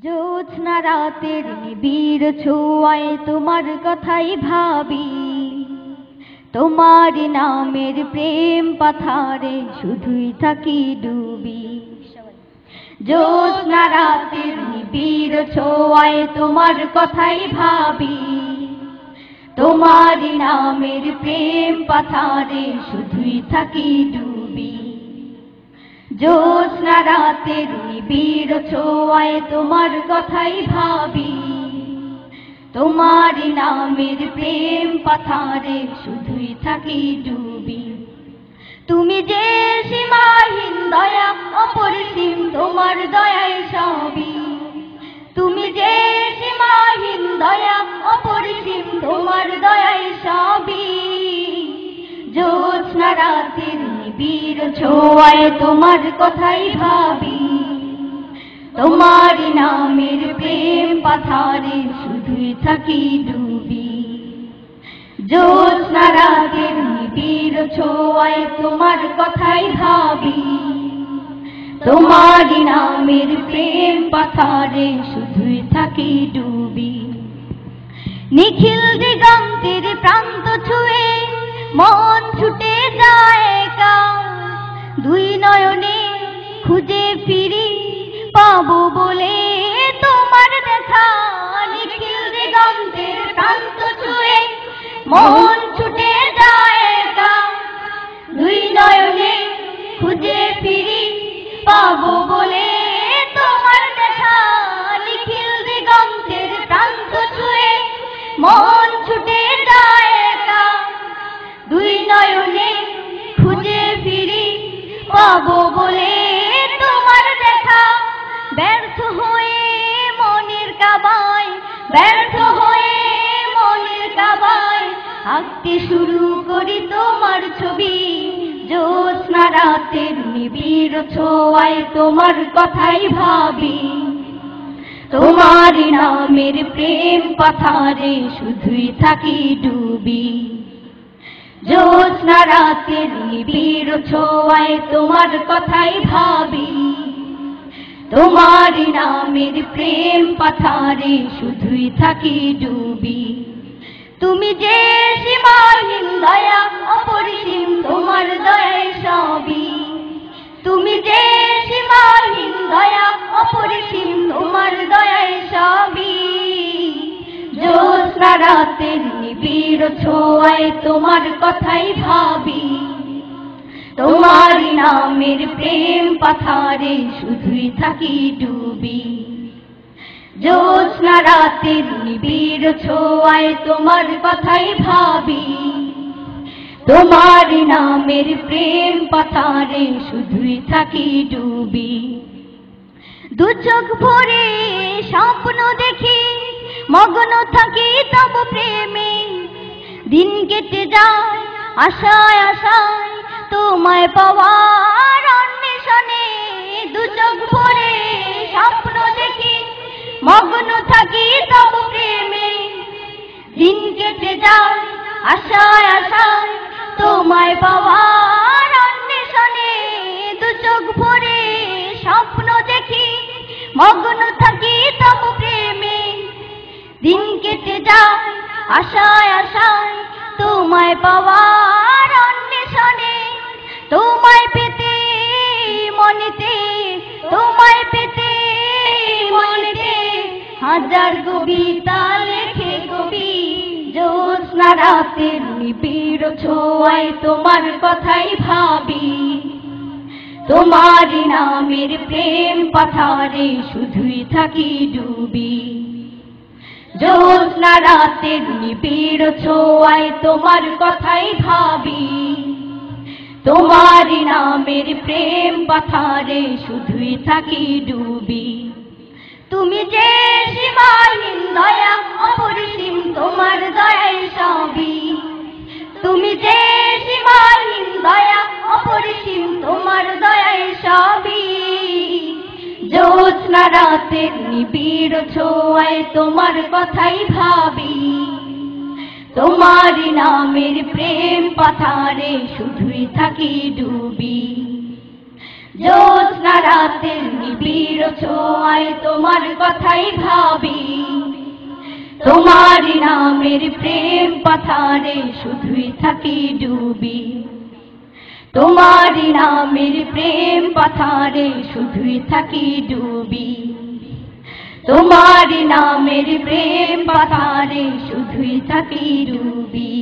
জ্যোৎস্না রাতের নিবিড় ছোঁয়ায় তোমার কথাই ভাবি, তোমার নামের প্রেম পাথারে শুধুই থাকি ডুবি। জ্যোৎস্না রাতের নিবিড় ছোঁয়ায় তোমার কথাই ভাবি, তোমার নামের প্রেম পাথারে শুধুই থাকি ডুবি। জ্যোৎস্না রাতের নিবিড় ছোঁয়ায় তোমার কথাই ভাবি, তোমার নামের প্রেম পাথারে শুধুই থাকি ডুবি। তুমি যে সীমাহীন দয়া অপরিসীম তোমার দয়ায় সবই, তুমি যে সীমাহীন দয়া অপরিসীম তোমার দয়ায় সবই। জ্যোৎস্না রাতের নিবিড় ছোঁয়ায় তোমার কথাই ভাবি, তোমার নামের প্রেম পাথারে শুধুই থাকি ডুবি। জ্যোৎস্না রাতের নিবিড় ছোঁয়ায় তোমার কথাই ভাবি, তোমার নামের প্রেম পাথারে শুধুই থাকি ডুবি। নিখিল দিগন্তের প্রান্ত ছুঁয়ে মন ছুটে যায় একা, দুই নয়নে খুঁজে ফিরি পাবো বলে তোমার দেখা। নিখিল দিগন্তের প্রান্ত ছুঁয়ে মন ছুটে যায় একা, দুই নয়নে খুঁজে ফিরি পাবো বলে তোমার দেখা। নিখিল দিগন্তের প্রান্ত ছুঁয়ে মন ছুটে যায় একা, দুই নয়নে খুঁজে ফিরি পাবো বলে তোমার দেখা। ব্যর্থ হয়ে মনের কাবায়, ব্যর্থ হয়ে মনের কাবায় আঁকতে শুরু করি তোমার ছবি। জ্যোৎস্না রাতের নিবিড় ছোঁয়ায় তোমার কথাই ভাবি, তোমার নামের প্রেম পাথারে শুধুই থাকি ডুবি। জ্যোৎস্না রাতের নিবিড় ছোঁয়ায় তোমার কথাই ভাবি, তোমার নামের প্রেম পাথারে শুধুই থাকি ডুবি। তুমি যে সীমাহীন দয়া অপরিসীম তোমার দয়ায় সবই, তুমি যে সীমাহীন দয়া অপরিসীম তোমার দয়ায় সবই। জ্যোৎস্না রাতের নিবিড় ছোঁয়ায় তোমার কথাই ভাবি, তোমার নামের প্রেম পাথারে শুধুই থাকি ডুবি। জ্যোৎস্না রাতের নিবিড় ছোঁয়ায় তোমার কথাই ভাবি, তোমার নামের প্রেম পাথারে শুধুই থাকি ডুবি। দু চোখ ভরে স্বপ্ন দেখি মগ্ন থাকি তব প্রেমে, দিন কেটে যায় আশায় আশায় তোমায় পাওয়ার অন্বেষণে। দু চোখ ভরে স্বপ্ন দেখি মগ্ন থাকি তব প্রেমে, দিন কেটে যায় আশায় আশায় তোমায় পাওয়ার অন্বেষণে। দু চোখ ভরে স্বপ্ন দেখি মগ্ন থাকি তব প্রেমে, দিন কেটে যায় আশায় আশায় তোমায় পাওয়ার অন্বেষণে। তোমায় পেতে মনেতে, তোমায় পেতে মনেতে হাজার কবিতা লেখে কবি। জ্যোৎস্না রাতের নিবিড় ছোঁয়ায় তোমার কথাই ভাবি, তোমার নামের প্রেম পাথারে শুধুই থাকি ডুবি। জ্যোৎস্না রাতের নিবিড় ছোঁয়ায় তোমার কথাই ভাবি, তোমার নামের প্রেম পাথারে শুধুই থাকি ডুবি। তুমি যে সীমাহীন দয়া অপরিসীম তোমার দয়ায় সবই, তুমি যে সীমাহীন দয়া অপরিসীম তোমার দয়ায় সবই। জ্যোৎস্না রাতের নিবিড় ছোঁয়ায় তোমার কথাই ভাবি, তোমার নামের প্রেম পাথারে শুধুই থাকি ডুবি। জ্যোৎস্না রাতের নিবিড় ছোঁয়ায় তোমার কথাই ভাবি, তোমার নামের প্রেম পাথারে শুধুই থাকি ডুবি, তোমার নামের প্রেম পাথারে শুধুই থাকি ডুবি, তোমার নামের প্রেম পাথারে শুধুই থাকি ডুবি।